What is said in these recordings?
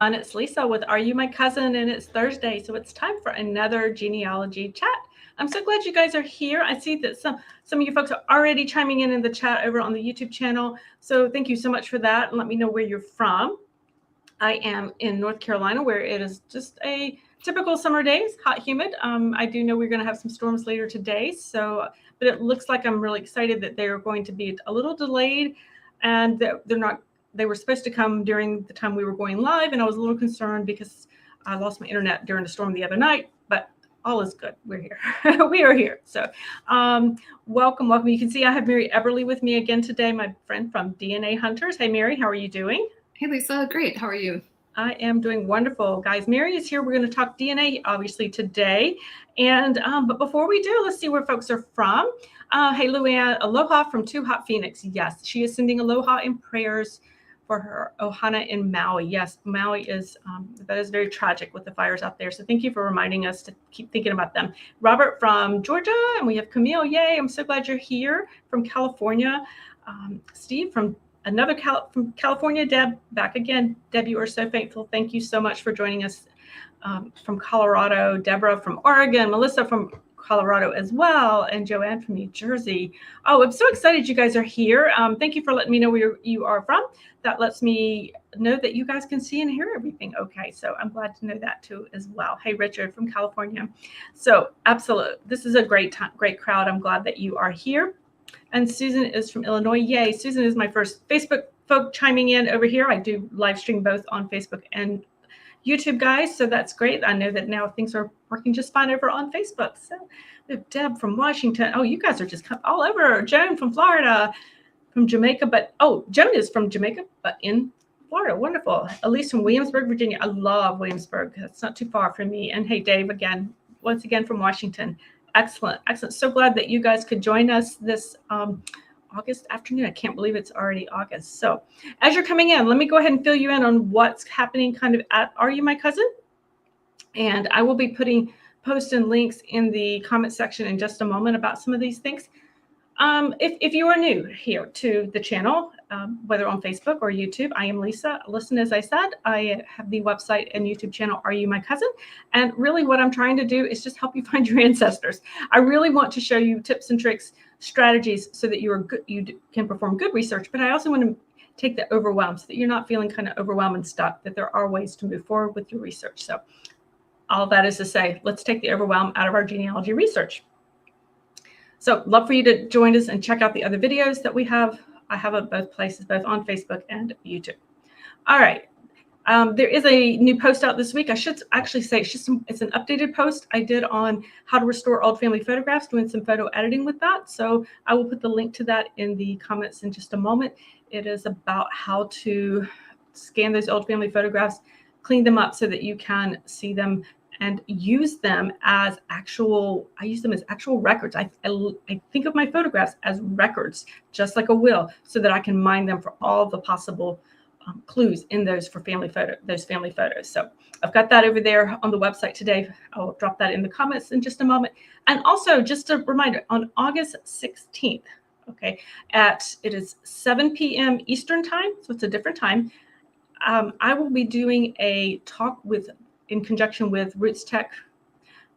It's Lisa with Are You My Cousin? And it's Thursday, so it's time for another genealogy chat. I'm so glad you guys are here. I see that some of you folks are already chiming in the chat over on the YouTube channel. So thank you so much for that. And let me know where you're from. I am in North Carolina, where it is just a typical summer days, hot, humid. I do know we're going to have some storms later today. But it looks like I'm really excited that they're going to be a little delayed, and they're not. They were supposed to come during the time we were going live, and I was a little concerned because I lost my internet during the storm the other night. But all is good. We're here. We are here. So welcome. You can see I have Mary Eberle with me again today, my friend from DNA Hunters. Hey, Mary, how are you doing? Hey, Lisa. Great. How are you? I am doing wonderful, guys. Mary is here. We're going to talk DNA, obviously, today. And but before we do, let's see where folks are from. Hey, Luann, aloha from Too Hot Phoenix. Yes, she is sending aloha and prayers for her ohana in Maui. Yes, Maui is that is very tragic with the fires out there. So thank you for reminding us to keep thinking about them. Robert from Georgia, and we have Camille. Yay! I'm so glad you're here from California. Steve from from California. Deb, back again. Deb, you are so faithful. Thank you so much for joining us from Colorado. Deborah from Oregon. Melissa from Colorado as well, and Joanne from New Jersey. Oh, I'm so excited you guys are here. Thank you for letting me know where you are from. That lets me know that you guys can see and hear everything okay. So I'm glad to know that too as well. Hey, Richard from California. So absolutely, this is a great crowd. I'm glad that you are here. And Susan is from Illinois. Yay. Susan is my first Facebook folk chiming in over here. I do live stream both on Facebook and YouTube, guys. So that's great. I know that now things are working just fine over on Facebook. So we have Deb from Washington. Oh, you guys are just all over. Joan from Florida, from Jamaica. Joan is from Jamaica, but in Florida. Wonderful. Elise from Williamsburg, Virginia. I love Williamsburg. That's not too far from me. And hey, Dave, once again from Washington. Excellent. So glad that you guys could join us this August afternoon. I can't believe it's already August. So as you're coming in, let me go ahead and fill you in on what's happening kind of at Are You My Cousin? And I will be posting links in the comment section in just a moment about some of these things. If you are new here to the channel, whether on Facebook or YouTube, I am Lisa. Listen, as I said, I have the website and YouTube channel, Are You My Cousin? And really what I'm trying to do is just help you find your ancestors. I really want to show you tips and tricks, strategies so that you can perform good research, but I also want to take the overwhelm so that you're not feeling kind of overwhelmed and stuck, that there are ways to move forward with your research. So all that is to say, let's take the overwhelm out of our genealogy research. So love for you to join us and check out the other videos that we have. I have at both places, both on Facebook and YouTube. All right. There is a new post out this week. I should actually say it's an updated post I did on how to restore old family photographs, doing some photo editing with that. So I will put the link to that in the comments in just a moment. It is about how to scan those old family photographs, clean them up so that you can see them and use them as actual records. I think of my photographs as records, just like a will, so that I can mine them for all the possible clues in those family photos. So I've got that over there on the website today. I'll drop that in the comments in just a moment. And also, just a reminder, on August 16th, okay, it is 7 p.m. Eastern time, so it's a different time. I will be doing a talk in conjunction with Roots Tech,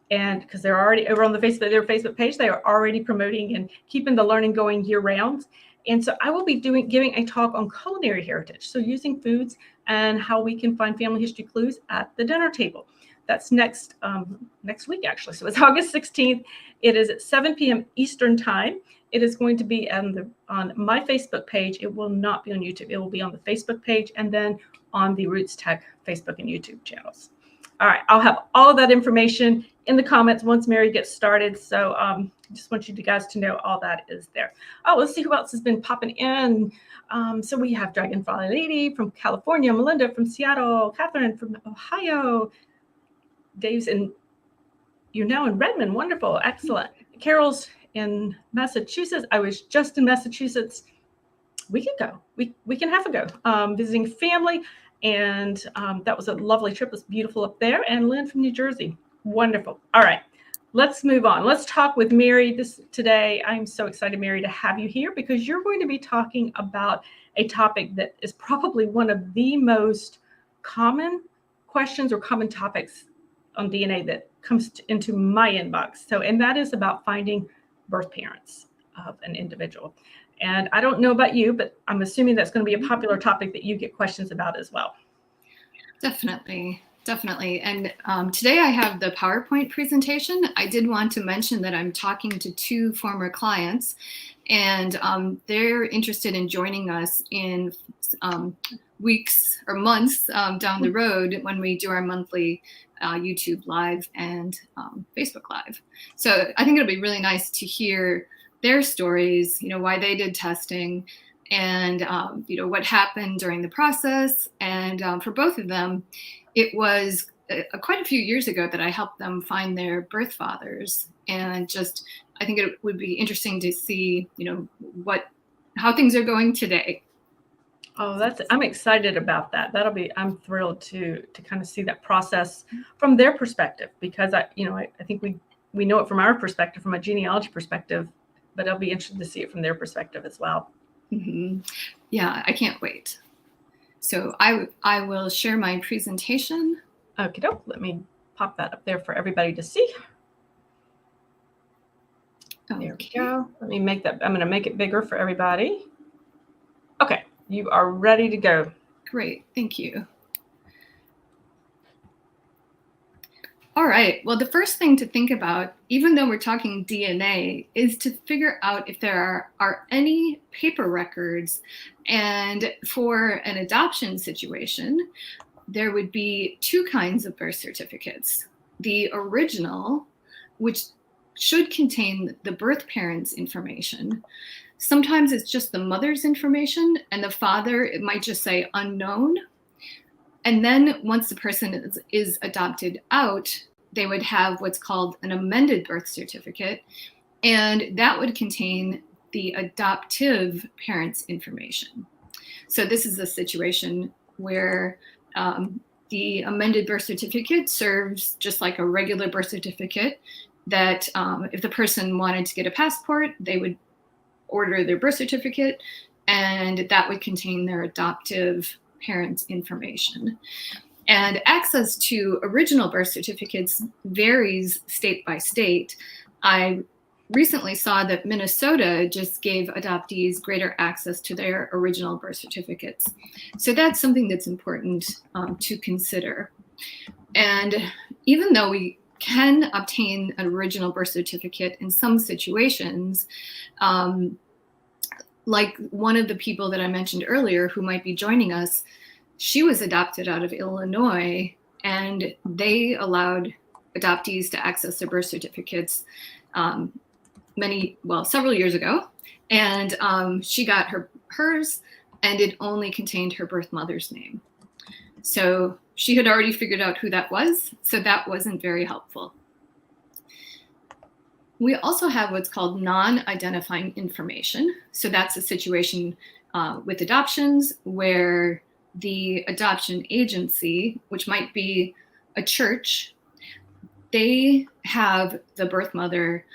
and because they're already over on their Facebook page, they are already promoting and keeping the learning going year round. And so I will be giving a talk on culinary heritage, so using foods and how we can find family history clues at the dinner table. That's next week, actually. So it's August 16th. It is at 7 p.m. Eastern time. It is going to be on my Facebook page. It will not be on YouTube. It will be on the Facebook page and then on the Roots Tech Facebook and YouTube channels. All right, I'll have all of that information in the comments once Mary gets started. So just want you guys to know all that is there. Oh, let's see who else has been popping in. So we have Dragonfly Lady from California, Melinda from Seattle, Catherine from Ohio, Dave's you're now in Redmond. Wonderful, excellent. Carol's in Massachusetts. I was just in Massachusetts a week ago, week and a half ago, visiting family. And that was a lovely trip. It was beautiful up there. And Lynn from New Jersey. Wonderful. All right, let's move on. Let's talk with Mary today. I'm so excited, Mary, to have you here because you're going to be talking about a topic that is probably one of the most common questions or common topics on DNA that comes into my inbox. And that is about finding birth parents of an individual. And I don't know about you, but I'm assuming that's going to be a popular topic that you get questions about as well. Definitely. And today I have the PowerPoint presentation. I did want to mention that I'm talking to 2 former clients, and they're interested in joining us in weeks or months down the road when we do our monthly YouTube Live and Facebook Live. So I think it'll be really nice to hear their stories, why they did testing, and what happened during the process. And for both of them, it was quite a few years ago that I helped them find their birth fathers. And I think it would be interesting to see, how things are going today. Oh, I'm excited about that. I'm thrilled to kind of see that process from their perspective, because I think we know it from our perspective, from a genealogy perspective, but I'll be interested to see it from their perspective as well. Mm-hmm. Yeah, I can't wait. So I will share my presentation. Okay, let me pop that up there for everybody to see. Okay. There we go. Let me make that. I'm going to make it bigger for everybody. Okay, you are ready to go. Great, thank you. All right, well, the first thing to think about, even though we're talking DNA, is to figure out if there are any paper records. And for an adoption situation, there would be 2 kinds of birth certificates. The original, which should contain the birth parents' information. Sometimes it's just the mother's information, and the father, it might just say unknown. And then once the person is adopted out, they would have what's called an amended birth certificate, and that would contain the adoptive parents' information. So this is a situation where the amended birth certificate serves just like a regular birth certificate, that if the person wanted to get a passport, they would order their birth certificate, and that would contain their adoptive parents' information. And access to original birth certificates varies state by state. I recently saw that Minnesota just gave adoptees greater access to their original birth certificates. So that's something that's important to consider. And even though we can obtain an original birth certificate in some situations, like one of the people that I mentioned earlier who might be joining us, she was adopted out of Illinois, and they allowed adoptees to access their birth certificates several years ago. And she got hers, and it only contained her birth mother's name. So she had already figured out who that was, so that wasn't very helpful. We also have what's called non-identifying information. So that's a situation with adoptions where the adoption agency, which might be a church, they have the birth mother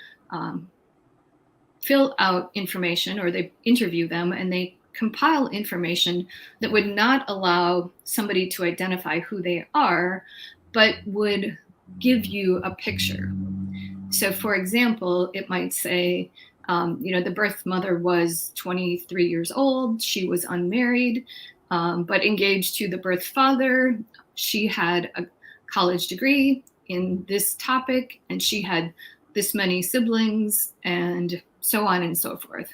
fill out information, or they interview them, and they compile information that would not allow somebody to identify who they are, but would give you a picture. So for example, it might say, the birth mother was 23 years old, she was unmarried, but engaged to the birth father. She had a college degree in this topic, and she had this many siblings, and so on and so forth.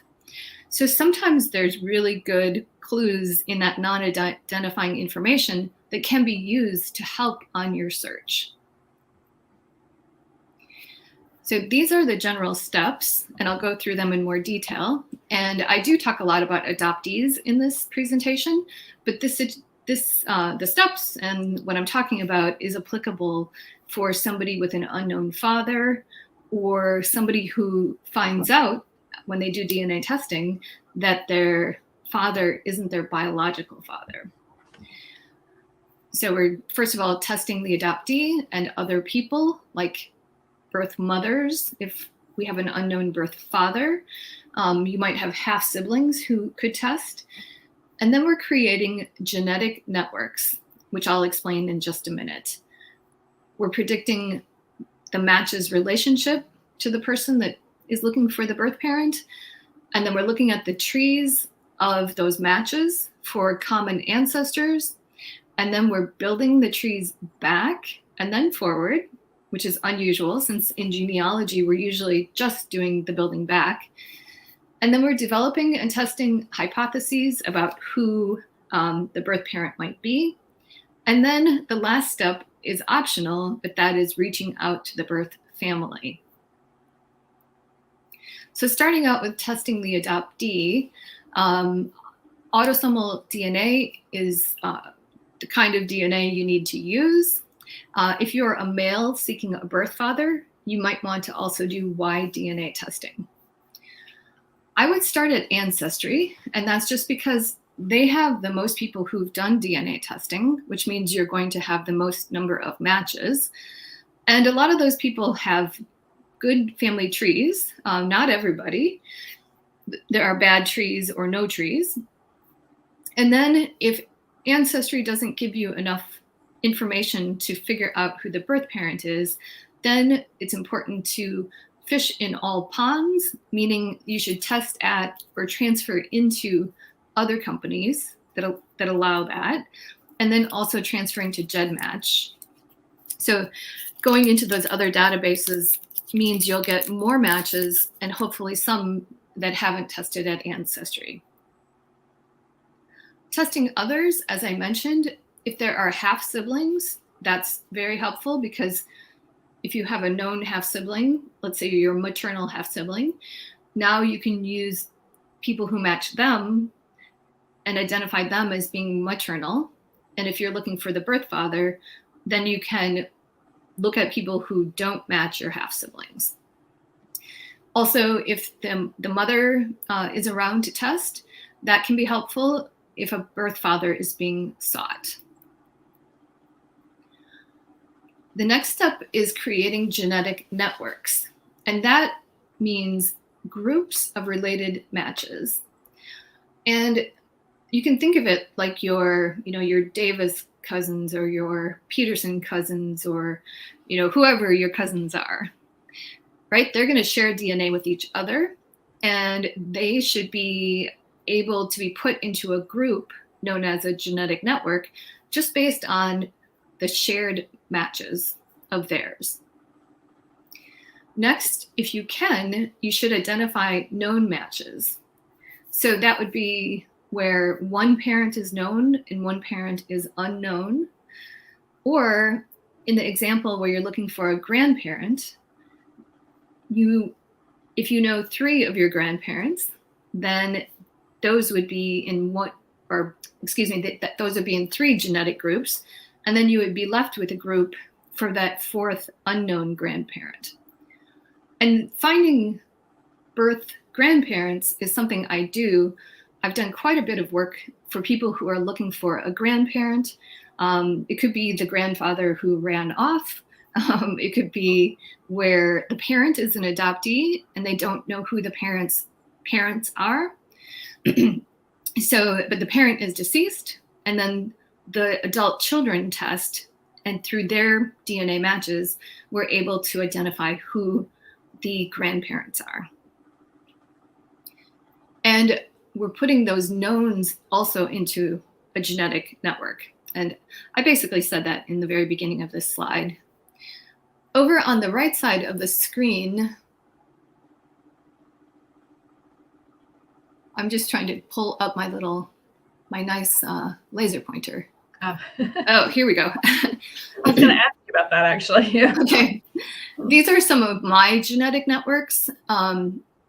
So sometimes there's really good clues in that non-identifying information that can be used to help on your search. So these are the general steps, and I'll go through them in more detail. And I do talk a lot about adoptees in this presentation, but the steps and what I'm talking about is applicable for somebody with an unknown father, or somebody who finds out when they do DNA testing that their father isn't their biological father. So we're first of all testing the adoptee and other people, like birth mothers. If we have an unknown birth father, you might have half siblings who could test. And then we're creating genetic networks. which I'll explain in just a minute. We're predicting the match's relationship to the person that is looking for the birth parent. And then we're looking at the trees of those matches for common ancestors. And then we're building the trees back and then forward, which is unusual since in genealogy, we're usually just doing the building back. And then we're developing and testing hypotheses about who the birth parent might be. And then the last step is optional, but that is reaching out to the birth family. So starting out with testing the adoptee, autosomal DNA is the kind of DNA you need to use. If you're a male seeking a birth father, you might want to also do Y DNA testing. I would start at Ancestry, and that's just because they have the most people who've done DNA testing, which means you're going to have the most number of matches. And a lot of those people have good family trees, not everybody. There are bad trees or no trees. And then if Ancestry doesn't give you enough information to figure out who the birth parent is, then it's important to fish in all ponds, meaning you should test at or transfer into other companies that allow that, and then also transferring to GEDmatch. So going into those other databases means you'll get more matches and hopefully some that haven't tested at Ancestry. Testing others, as I mentioned, if there are half siblings, that's very helpful because if you have a known half sibling, let's say your maternal half sibling, now you can use people who match them and identify them as being maternal. And if you're looking for the birth father, then you can look at people who don't match your half siblings. Also, if the mother is around to test, that can be helpful if a birth father is being sought. The next step is creating genetic networks, and that means groups of related matches. And you can think of it like your Davis cousins or your Peterson cousins or, whoever your cousins are, right? They're going to share DNA with each other, and they should be able to be put into a group known as a genetic network just based on the shared matches of theirs. Next, if you can, you should identify known matches. So that would be where one parent is known and one parent is unknown. Or in the example where you're looking for a grandparent, if you know 3 of your grandparents, then those would be in those would be in 3 genetic groups, and then you would be left with a group for that 4th unknown grandparent. And finding birth grandparents is something I do. I've done quite a bit of work for people who are looking for a grandparent. It could be the grandfather who ran off. It could be where the parent is an adoptee and they don't know who the parents are. But the parent is deceased, and then the adult children test, and through their DNA matches, we're able to identify who the grandparents are. And we're putting those knowns also into a genetic network. And I basically said that in the very beginning of this slide. Over on the right side of the screen, I'm just trying to pull up my nice laser pointer. Oh, here we go. I was going to ask you about that, actually. Okay. These are some of my genetic networks.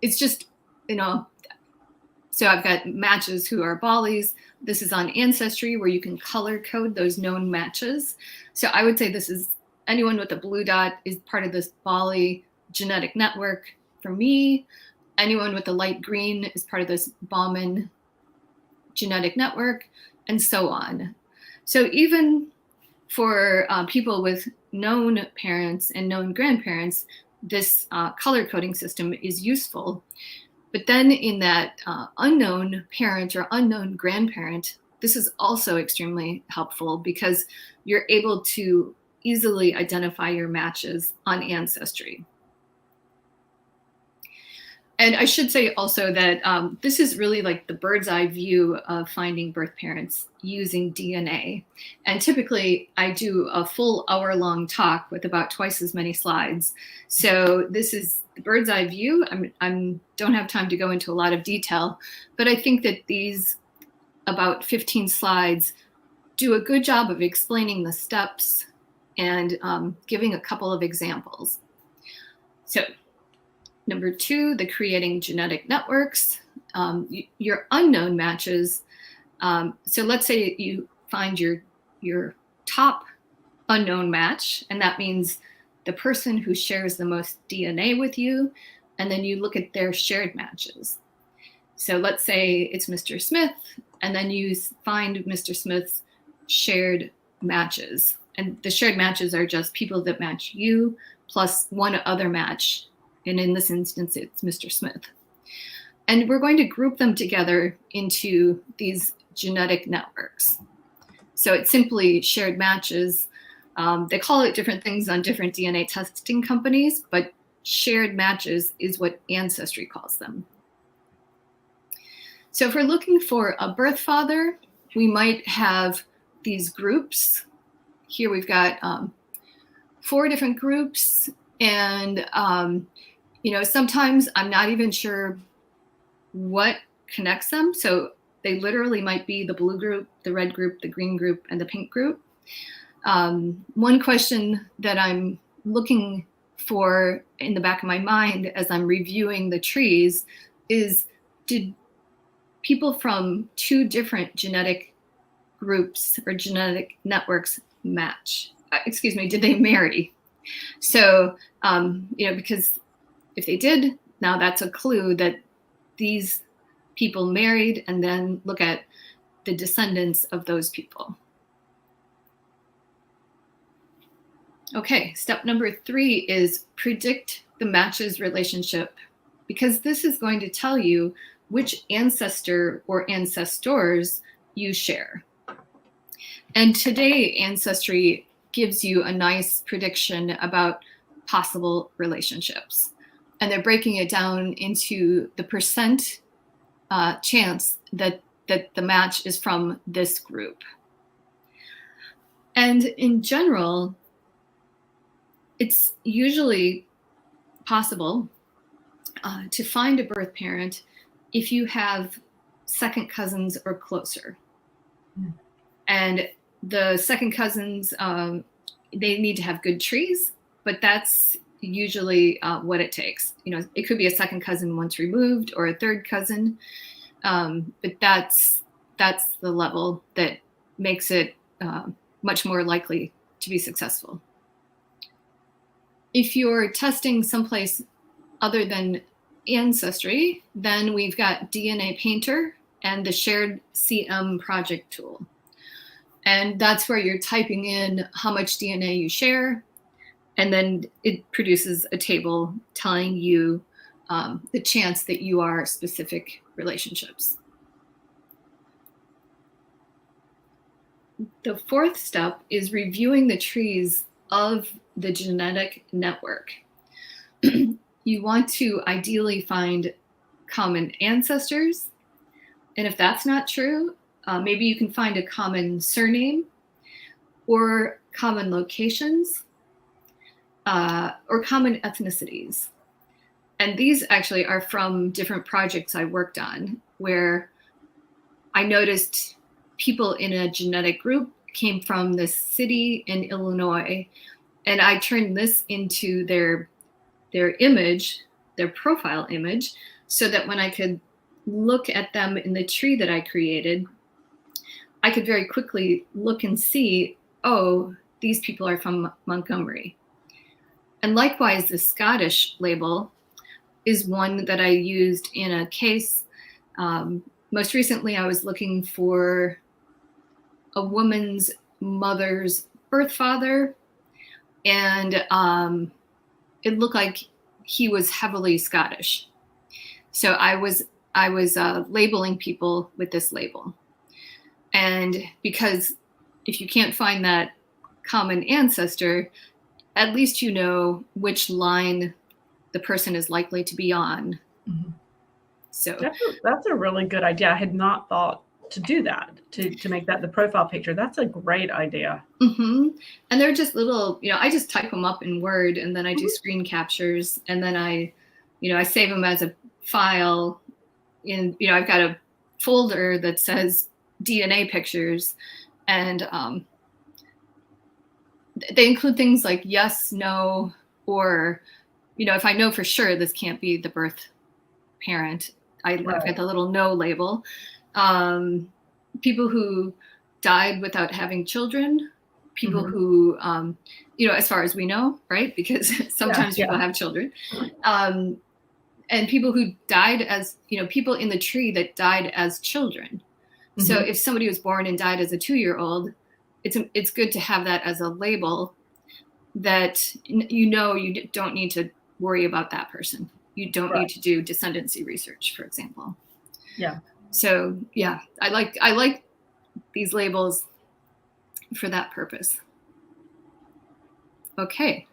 It's just, so I've got matches who are Balis. This is on Ancestry where you can color code those known matches. So I would say this is anyone with a blue dot is part of this Bali genetic network. For me, anyone with a light green is part of this Bauman genetic network, and so on. So even for people with known parents and known grandparents, this color coding system is useful. But then in that unknown parent or unknown grandparent, this is also extremely helpful because you're able to easily identify your matches on Ancestry. And I should say also that this is really like the bird's eye view of finding birth parents using DNA. And typically I do a full hour-long talk with about twice as many slides. So this is the bird's eye view. I don't have time to go into a lot of detail, but I think that these about 15 slides do a good job of explaining the steps and giving a couple of examples. So number 2, the creating genetic networks, your unknown matches. So let's say you find your top unknown match, and that means the person who shares the most DNA with you, and then you look at their shared matches. So let's say it's Mr. Smith, and then you find Mr. Smith's shared matches. And the shared matches are just people that match you plus one other match. And in this instance, it's Mr. Smith. And we're going to group them together into these genetic networks. So it's simply shared matches. They call it different things on different DNA testing companies, but shared matches is what Ancestry calls them. So if we're looking for a birth father, we might have these groups. Here we've got 4 different groups, and sometimes I'm not even sure what connects them. So they literally might be the blue group, the red group, the green group, and the pink group. One question that I'm looking for in the back of my mind as I'm reviewing the trees is, did people from 2 different genetic groups or genetic networks match? Did they marry? So, because if they did, now that's a clue that these people married, and then look at the descendants of those people. Okay, step number 3 is predict the matches relationship, because this is going to tell you which ancestor or ancestors you share. And today, Ancestry gives you a nice prediction about possible relationships. And they're breaking it down into the percent chance that the match is from this group. And in general, it's usually possible to find a birth parent if you have second cousins or closer. Mm. And the second cousins, they need to have good trees, but that's usually what it takes. It could be a second cousin once removed or a third cousin, but that's the level that makes it much more likely to be successful. If you're testing someplace other than Ancestry, then we've got DNA Painter and the Shared CM project tool. And that's where you're typing in how much DNA you share, and then it produces a table telling you the chance that you are specific relationships. The 4th step is reviewing the trees of the genetic network. You want to ideally find common ancestors, and if that's not true, maybe you can find a common surname or common locations or common ethnicities. And these actually are from different projects I worked on, where I noticed people in a genetic group came from this city in Illinois, and I turned this into their image, their profile image, so that when I could look at them in the tree that I created, I could very quickly look and see, oh, these people are from Montgomery. And likewise, the Scottish label is one that I used in a case. Most recently, I was looking for a woman's mother's birth father, and it looked like he was heavily Scottish. So I was labeling people with this label. And because if you can't find that common ancestor, at least you know which line the person is likely to be on. Mhm. So That's a really good idea. I had not thought to do that, to make that the profile picture. That's a great idea. and they're just little, I just type them up in Word, and then I do screen captures, and then I save them as a file in, I've got a folder that says DNA pictures, and they include things like yes, no, or, if I know for sure this can't be the birth parent, I've got the little no label. People who died without having children, people who, as far as we know, right? Because sometimes people have children. And people who died as, people in the tree that died as children. So if somebody was born and died as a 2-year-old, it's good to have that as a label that, you don't need to worry about that person. You don't need to do descendancy research, for example. Yeah. So yeah, I like these labels for that purpose. Okay,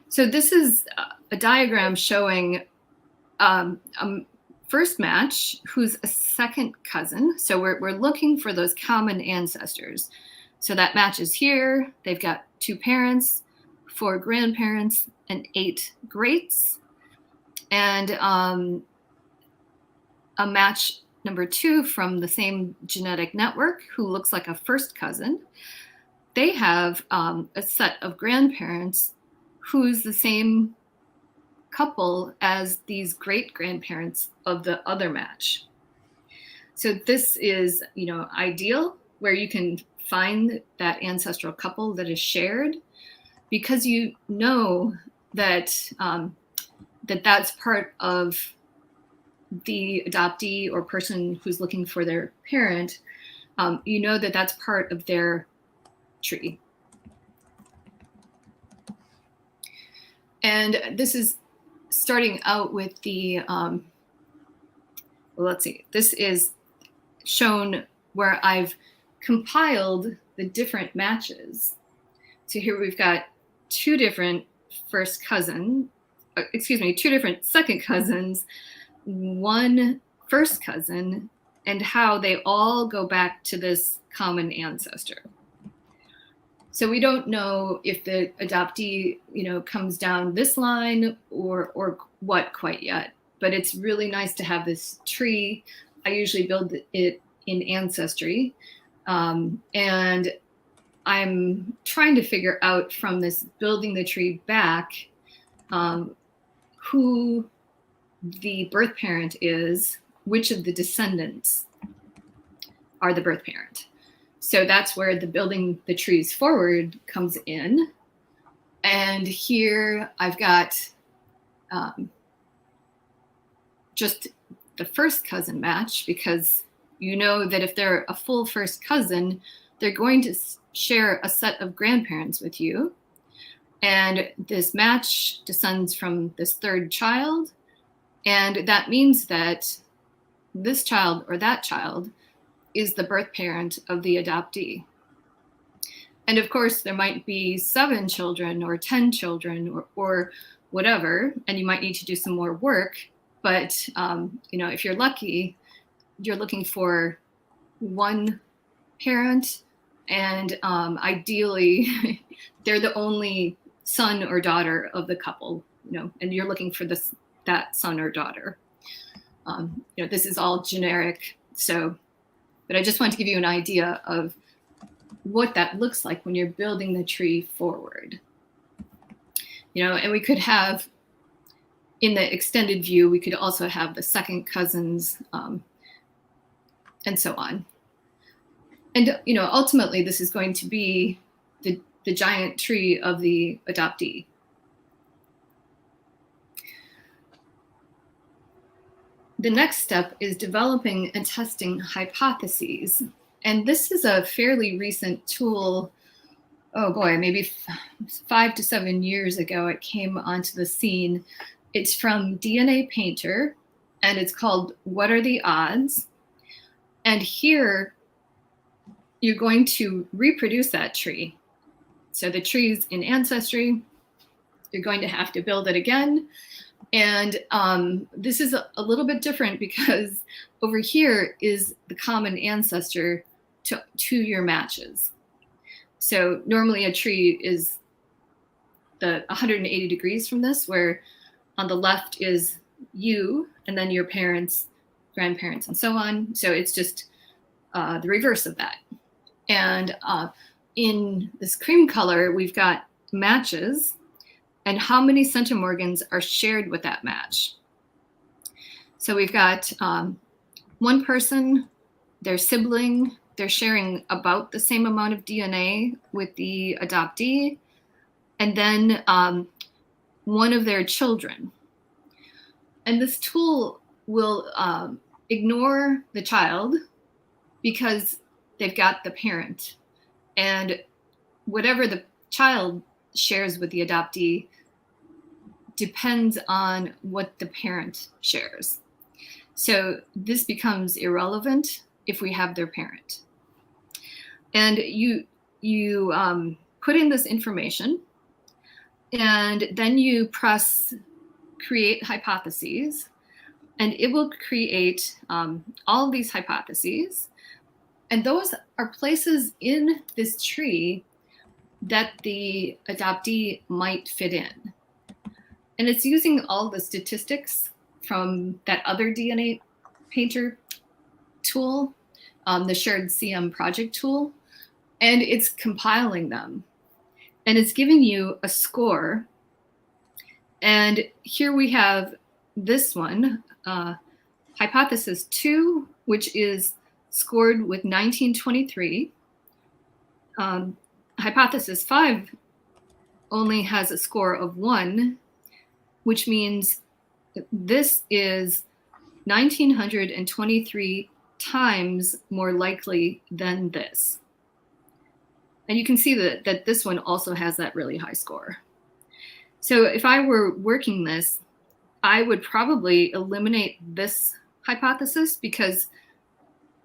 so this is a diagram showing a first match who's a second cousin. So we're looking for those common ancestors. So that match is here. They've got 2 parents, 4 grandparents, and 8 greats. And a match number 2 from the same genetic network who looks like a first cousin. They have a set of grandparents who's the same couple as these great grandparents of the other match. So this is, ideal, where you can find that ancestral couple that is shared, because you know that that's part of the adoptee or person who's looking for their parent. You know that that's part of their tree. And this is starting out with the, let's see, this is shown where I've compiled the different matches. So here we've got 2 different two different second cousins, 1 first cousin, and how they all go back to this common ancestor. So we don't know if the adoptee, comes down this line or what quite yet, but it's really nice to have this tree. I usually build it in Ancestry, and I'm trying to figure out from this building the tree back who the birth parent is, which of the descendants are the birth parent. So that's where the building the trees forward comes in. And here I've got just the first cousin match, because you know that if they're a full first cousin, they're going to share a set of grandparents with you. And this match descends from this 3rd child. And that means that this child or that child is the birth parent of the adoptee. And of course, there might be 7 children or 10 children or whatever, and you might need to do some more work. But, if you're lucky, you're looking for 1 parent, and ideally, they're the only son or daughter of the couple, and you're looking for that son or daughter. This is all generic, but I just want to give you an idea of what that looks like when you're building the tree forward. And we could have, in the extended view, we could also have the second cousins, and so on. And, ultimately, this is going to be the giant tree of the adoptee. The next step is developing and testing hypotheses. And this is a fairly recent tool. Oh boy, maybe 5 to 7 years ago, it came onto the scene. It's from DNA Painter, and it's called What Are the Odds? And here, you're going to reproduce that tree. So the tree's in Ancestry. You're going to have to build it again. And this is a little bit different because over here is the common ancestor to your matches. So normally a tree is the 180 degrees from this, where on the left is you, and then your parents, grandparents, and so on. So it's just the reverse of that. And in this cream color, we've got matches and how many centimorgans are shared with that match. So we've got one person, their sibling, they're sharing about the same amount of DNA with the adoptee, and then one of their children. And this tool will ignore the child because they've got the parent. And whatever the child shares with the adoptee depends on what the parent shares. So this becomes irrelevant if we have their parent. And you put in this information, and then you press create hypotheses, and it will create all of these hypotheses. And those are places in this tree that the adoptee might fit in. And it's using all the statistics from that other DNA painter tool, the shared CM project tool, and it's compiling them. And it's giving you a score. And here we have this one, hypothesis 2, which is scored with 1923. Hypothesis 5 only has a score of 1, which means this is 1923 times more likely than this. And you can see that this one also has that really high score. So if I were working this, I would probably eliminate this hypothesis, because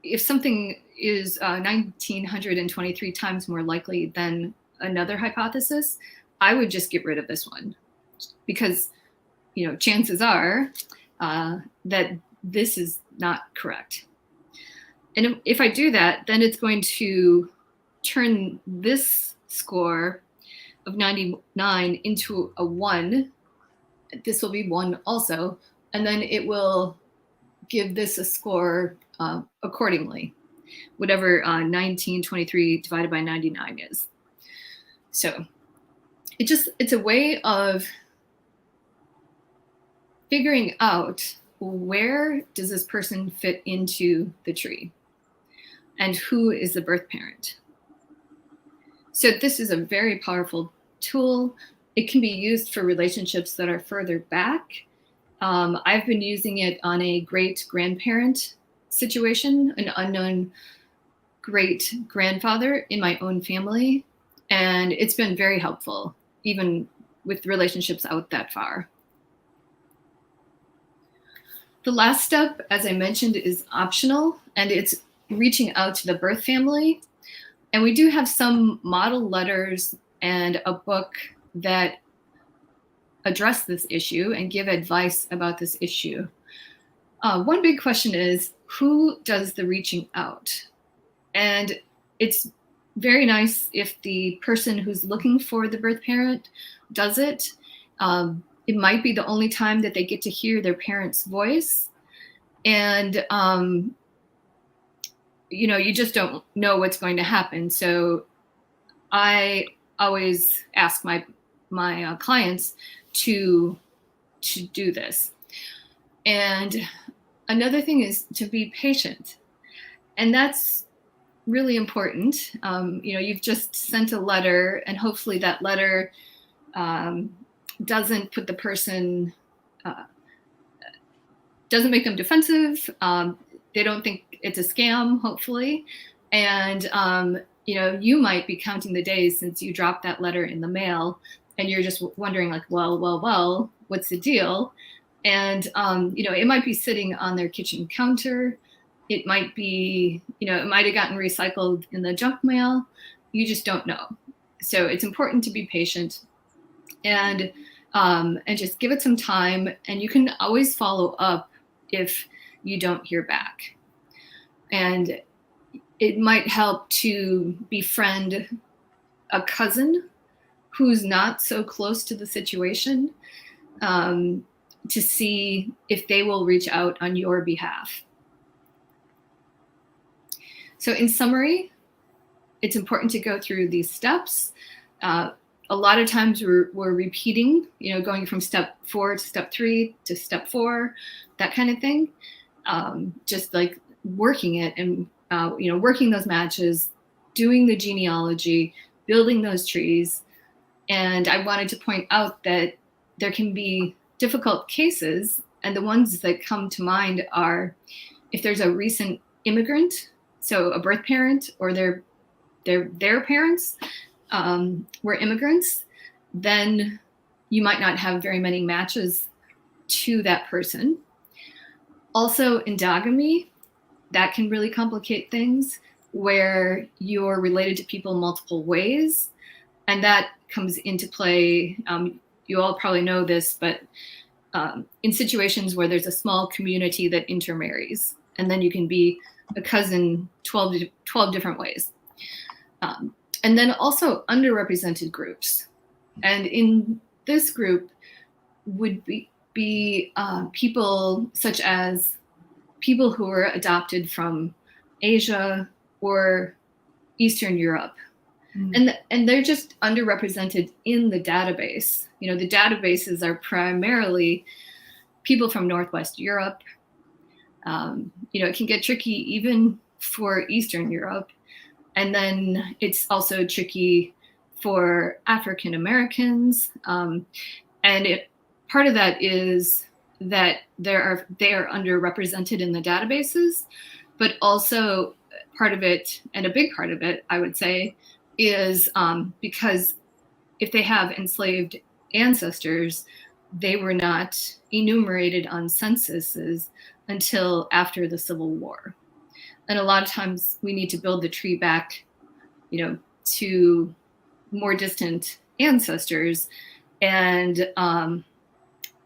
if something is 1923 times more likely than another hypothesis, I would just get rid of this one, because chances are that this is not correct. And if I do that, then it's going to turn this score of 99 into a 1. This will be 1 also, and then it will give this a score accordingly, whatever 1923 divided by 99 is. So it's a way of figuring out where does this person fit into the tree and who is the birth parent. So this is a very powerful tool. It can be used for relationships that are further back. I've been using it on a great grandparent situation, an unknown great grandfather in my own family. And it's been very helpful, even with relationships out that far. The last step, as I mentioned, is optional, and it's reaching out to the birth family. And we do have some model letters and a book that address this issue and give advice about this issue. One big question is, who does the reaching out? And it's very nice if the person who's looking for the birth parent does it. It might be the only time that they get to hear their parent's voice. And, you just don't know what's going to happen. So I always ask my clients to do this. And another thing is to be patient. And that's really important. You've just sent a letter, and hopefully that letter doesn't put the person, doesn't make them defensive. They don't think it's a scam, hopefully. And, you might be counting the days since you dropped that letter in the mail, and you're just wondering like, well, what's the deal? And, it might be sitting on their kitchen counter, It might be, it might have gotten recycled in the junk mail. You just don't know. So it's important to be patient and just give it some time. And you can always follow up if you don't hear back. And it might help to befriend a cousin who's not so close to the situation, to see if they will reach out on your behalf. So in summary, it's important to go through these steps. A lot of times we're repeating, going from step 4 to step 3 to step 4, that kind of thing. Just like working it and, working those matches, doing the genealogy, building those trees. And I wanted to point out that there can be difficult cases, and the ones that come to mind are if there's a recent immigrant, so a birth parent or their parents were immigrants, then you might not have very many matches to that person. Also, endogamy, that can really complicate things where you're related to people multiple ways. And that comes into play. You all probably know this, but in situations where there's a small community that intermarries, and then you can be a cousin 12 different ways. And then also underrepresented groups. And in this group would be people such as people who were adopted from Asia or Eastern Europe. And they're just underrepresented in the database. The databases are primarily people from Northwest Europe. It can get tricky even for Eastern Europe. And then it's also tricky for African Americans. And part of that is that they are underrepresented in the databases, but also part of it, and a big part of it, I would say, is because if they have enslaved ancestors, they were not enumerated on censuses until after the Civil War. And a lot of times we need to build the tree back, to more distant ancestors. And,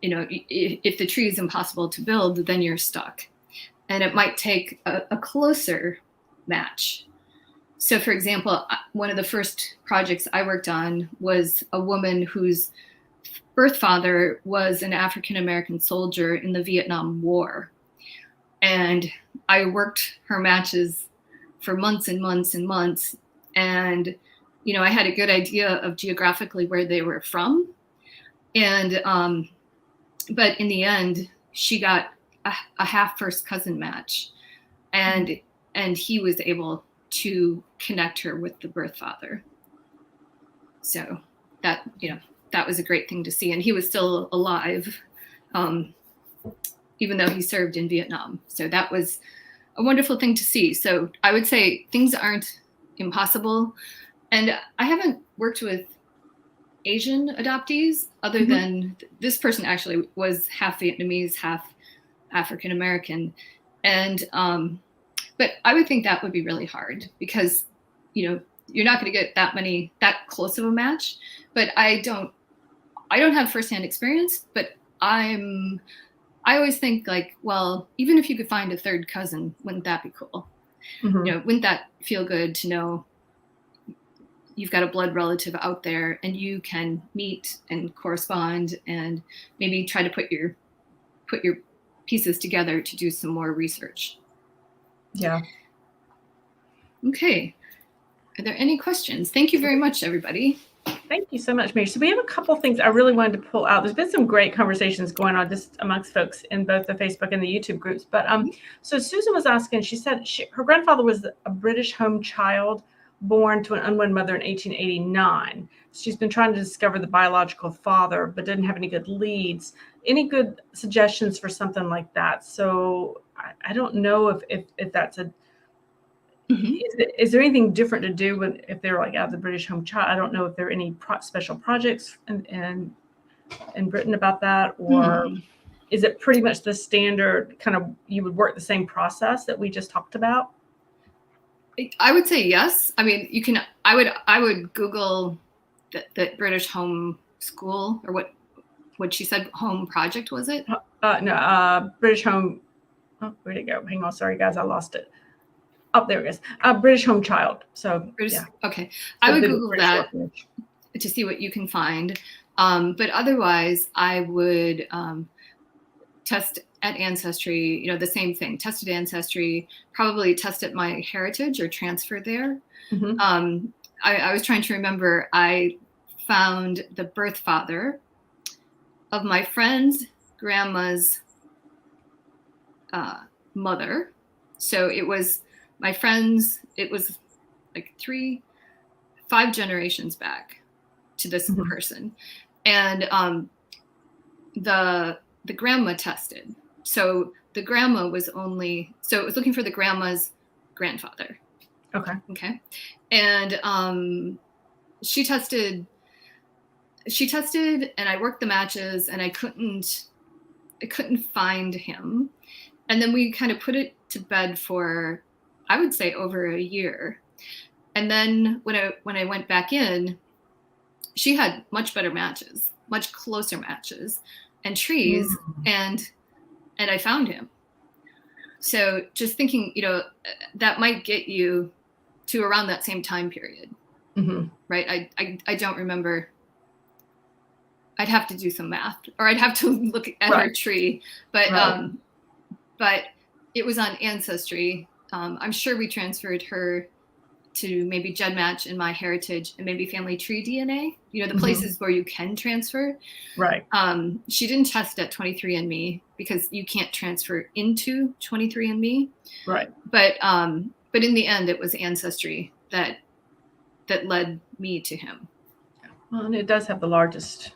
if the tree is impossible to build, then you're stuck. And it might take a closer match. So for example, one of the first projects I worked on was a woman whose birth father was an African-American soldier in the Vietnam War. And I worked her matches for months and months and months. And, I had a good idea of geographically where they were from. And, but in the end, she got a half first cousin match. And he was able to connect her with the birth father. So that, that was a great thing to see. And he was still alive, even though he served in Vietnam. So that was a wonderful thing to see. So I would say things aren't impossible. And I haven't worked with Asian adoptees other than this person actually was half Vietnamese, half African American. And, but I would think that would be really hard because, you're not going to get that close of a match. But I don't have firsthand experience, but I always think like, well, even if you could find a third cousin, wouldn't that be cool? Wouldn't that feel good to know you've got a blood relative out there and you can meet and correspond and maybe try to put your pieces together to do some more research. Yeah. Okay. Are there any questions? Thank you very much, everybody. Thank you so much, Mary. So we have a couple things I really wanted to pull out. There's been some great conversations going on just amongst folks in both the Facebook and the YouTube groups. But so Susan was asking, she said her grandfather was a British home child born to an unwed mother in 1889. She's been trying to discover the biological father, but didn't have any good leads. Any good suggestions for something like that? So I don't know if that's a, is there anything different to do if they're like out of the British home child? I don't know if there are any special projects in Britain about that, or is it pretty much the standard kind of, you would work the same process that we just talked about? I would say yes. I mean, you can, I would Google the British Home School, or what she said, home project, was it? No, British Home, oh, where'd it go? Hang on, sorry guys, I lost it. Oh, there it is. British Home Child. So yeah. Okay. So I would the Google British that Orphanage. to see what you can find. But otherwise, I would test at Ancestry, you know, the same thing, tested Ancestry, probably test at My Heritage or transfer there. Mm-hmm. I was trying to remember, I found the birth father of my friend's grandma's mother. So it was my friend's, it was like 5 generations back to this Mm-hmm. person. And the grandma tested. So the grandma was only, so it was looking for the grandma's grandfather. Okay. And she tested and I worked the matches and I couldn't find him. And then we kind of put it to bed for, I would say, over a year. And then when I went back in, she had much better matches, much closer matches and trees. Mm-hmm. And I found him. So just thinking, you know, that might get you to around that same time period. Mm-hmm. Right? I don't remember. I'd have to do some math, or I'd have to look at her tree. But but it was on Ancestry. I'm sure we transferred her to maybe GEDmatch and My Heritage and maybe Family Tree DNA, you know, the places where you can transfer. Right. She didn't test at 23andMe because you can't transfer into 23andMe. Right. But in the end, it was Ancestry that led me to him. Well, and it does have the largest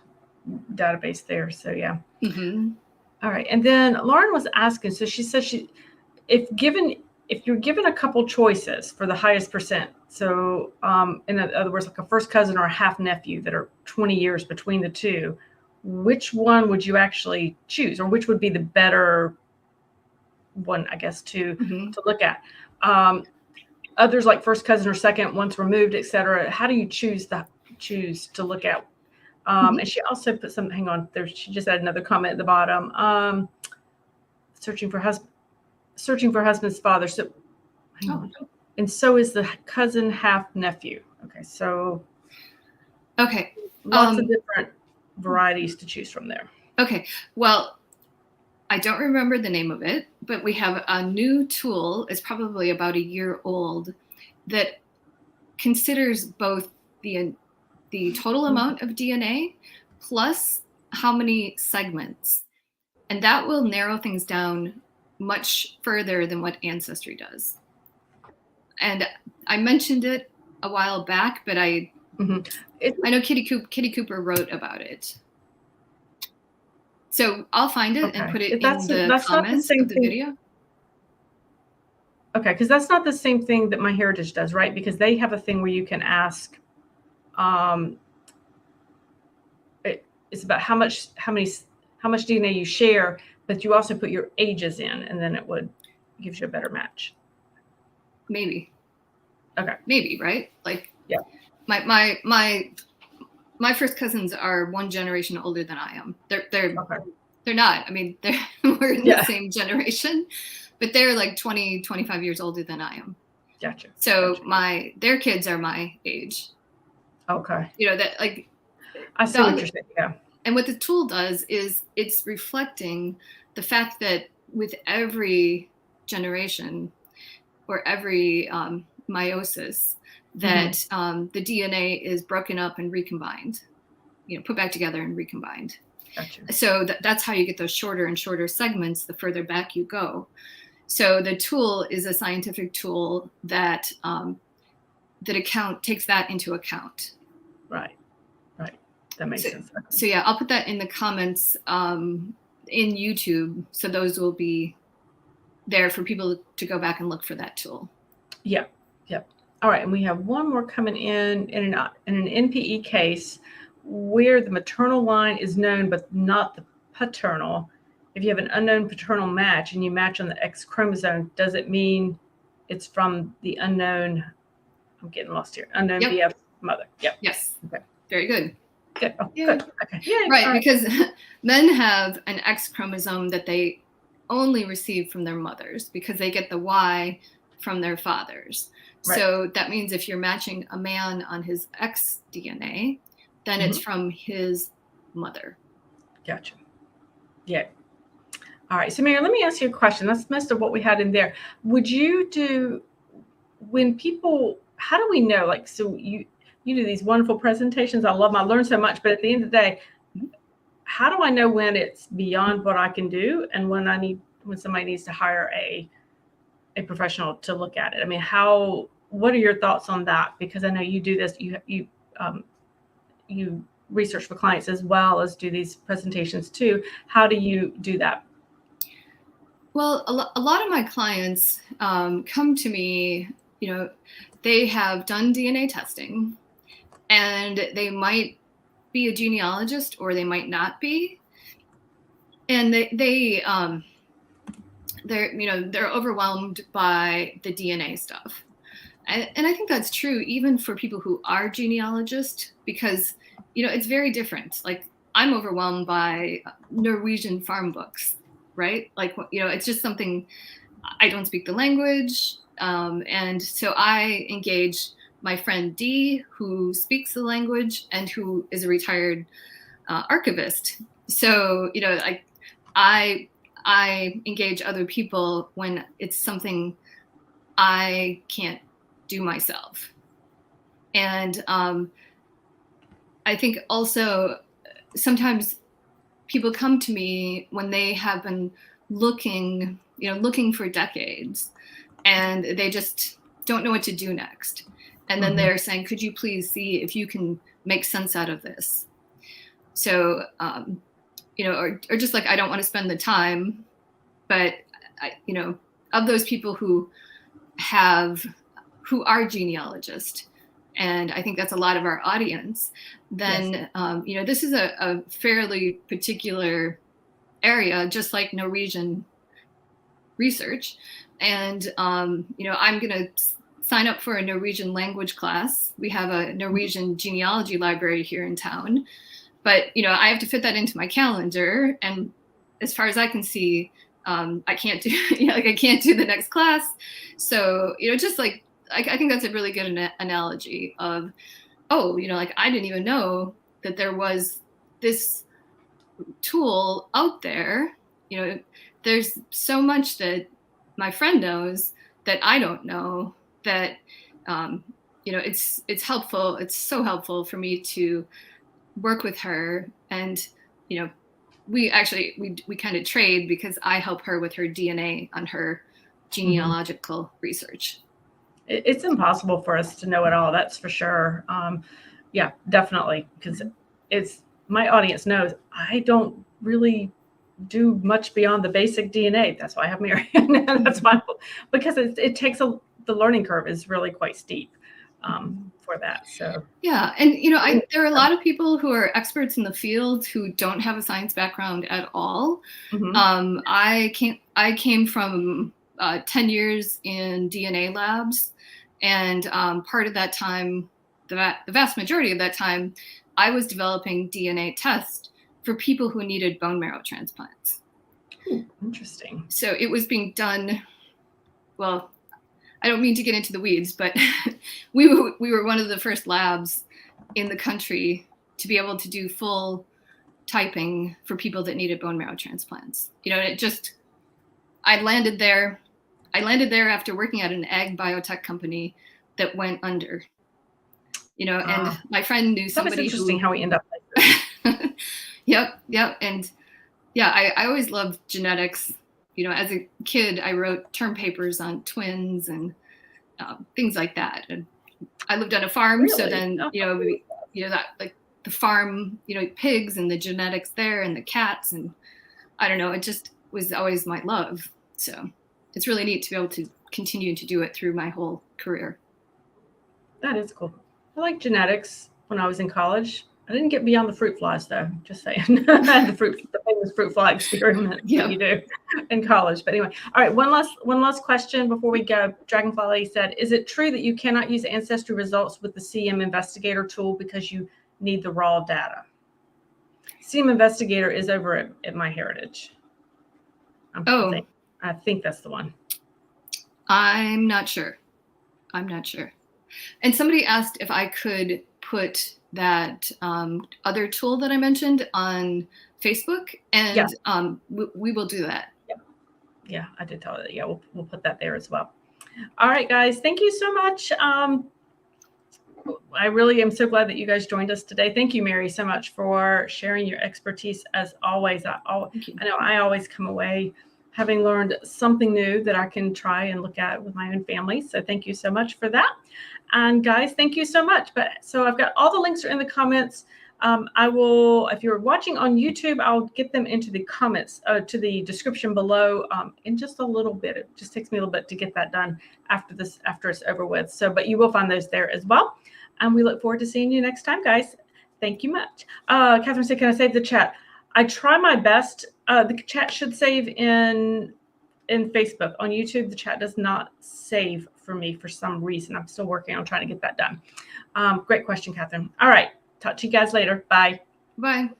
database there. So yeah. Mm-hmm. All right. And then Lauren was asking, so she says if you're given a couple choices for the highest percent, so in other words, like a first cousin or a half nephew that are 20 years between the two, which one would you actually choose, or which would be the better one, I guess, to look at? Others like first cousin or second, once removed, etc. How do you choose to look at? And she also put some, hang on, she just had another comment at the bottom. Searching for husband's father. So hang on. And so is the cousin half nephew. Okay. So lots of different varieties to choose from there. Okay. Well, I don't remember the name of it, but we have a new tool. It's probably about a year old that considers both the total amount of DNA plus how many segments. And that will narrow things down much further than what Ancestry does. And I mentioned it a while back, but I know Kitty Cooper wrote about it. So I'll find it and put it in the comments of the video. Okay, because that's not the same thing that My Heritage does, right? Because they have a thing where you can ask, it's about how much DNA you share, but you also put your ages in, and then it gives you a better match. Maybe. Okay. Maybe, right? Like, yeah. My first cousins are 1 generation older than I am. They're not. I mean, we're in the same generation, but they're like 20, 25 years older than I am. Gotcha. So their kids are my age. Okay. You know, that, like, I see what you're saying. Yeah. And what the tool does is it's reflecting the fact that with every generation or every meiosis, that the DNA is broken up and recombined, you know, put back together and recombined. Gotcha. So that's how you get those shorter and shorter segments the further back you go. So the tool is a scientific tool that takes that into account. Right. That makes sense. Okay. So yeah, I'll put that in the comments in YouTube. So those will be there for people to go back and look for that tool. Yeah. Yep. All right. And we have one more coming in an NPE case where the maternal line is known, but not the paternal. if you have an unknown paternal match and you match on the X chromosome, does it mean it's from the unknown, I'm getting lost here, unknown BF mother? Yep. Yes. Okay. Very good. Good. Oh, good. Okay. Yay. Right, because men have an X chromosome that they only receive from their mothers because they get the Y from their fathers. Right. So that means if you're matching a man on his X DNA, then it's from his mother. Gotcha. Yeah. All right. So Mary, let me ask you a question. That's most of what we had in there. Would you do, when people, how do we know, like, so you do these wonderful presentations. I love them. I learn so much, but at the end of the day, how do I know when it's beyond what I can do and when somebody needs to hire a professional to look at it? I mean, what are your thoughts on that? Because I know you do this, you research for clients as well as do these presentations too. How do you do that? Well, a lot of my clients come to me, they have done DNA testing and they might be a genealogist or they might not be. And they're overwhelmed by the DNA stuff. And I think that's true even for people who are genealogists, because, it's very different. Like, I'm overwhelmed by Norwegian farm books, right? Like, it's just something, I don't speak the language. And so I engage my friend Dee, who speaks the language and who is a retired archivist. So, I engage other people when it's something I can't do myself. And I think also sometimes people come to me when they have been looking for decades and they just don't know what to do next. And then they're saying, could you please see if you can make sense out of this? So, or just like, I don't want to spend the time, but of those people who are genealogists, and I think that's a lot of our audience, then, yes. This is a fairly particular area, just like Norwegian research. And, I'm going to sign up for a Norwegian language class. We have a Norwegian genealogy library here in town, but, I have to fit that into my calendar. And as far as I can see, I can't do, I can't do the next class. So, just like, I think that's a really good analogy of, I didn't even know that there was this tool out there. There's so much that my friend knows that I don't know, that, it's helpful. It's so helpful for me to work with her. And, we kind of trade, because I help her with her DNA on her genealogical research. It's impossible for us to know it all. That's for sure. Yeah, definitely. Because my audience knows I don't really do much beyond the basic DNA. That's why I have Mary. That's why, because it takes the learning curve is really quite steep for that. So yeah, and there are a lot of people who are experts in the field who don't have a science background at all. I came from 10 years in DNA labs, and part of that time, the vast majority of that time, I was developing DNA tests for people who needed bone marrow transplants. Ooh, interesting. So it was being done, well, I don't mean to get into the weeds, but we were one of the first labs in the country to be able to do full typing for people that needed bone marrow transplants. I landed there after working at an ag biotech company that went under. And my friend knew somebody. It's interesting how we end up like this. Yep. And yeah, I always loved genetics. As a kid, I wrote term papers on twins and things like that. And I lived on a farm, really? So then that, like, the farm, pigs and the genetics there and the cats, and I don't know, it just was always my love. So it's really neat to be able to continue to do it through my whole career. That is cool. I like genetics when I was in college. I didn't get beyond the fruit flies though, just saying. The famous fruit fly experiment that you do in college. But anyway, all right, one last question before we go. Dragonfly said, is it true that you cannot use ancestry results with the CM Investigator tool because you need the raw data? CM Investigator is over at MyHeritage. I think that's the one. I'm not sure. And somebody asked if I could put that other tool that I mentioned on Facebook, and we will do that. Yeah, I did tell her that. Yeah, we'll put that there as well. All right, guys, thank you so much. I really am so glad that you guys joined us today. Thank you, Mary, so much for sharing your expertise as always. I know I always come away having learned something new that I can try and look at with my own family. So thank you so much for that. And guys, thank you so much. So I've got all the links are in the comments. I will, if you're watching on YouTube, I'll get them into the comments, to the description below in just a little bit. It just takes me a little bit to get that done after it's over with. So, but you will find those there as well. And we look forward to seeing you next time, guys. Thank you much. Catherine said, can I save the chat? I try my best. The chat should save in Facebook. On YouTube, the chat does not save for me for some reason. I'm still working on trying to get that done. Great question, Catherine. All right. Talk to you guys later. Bye. Bye.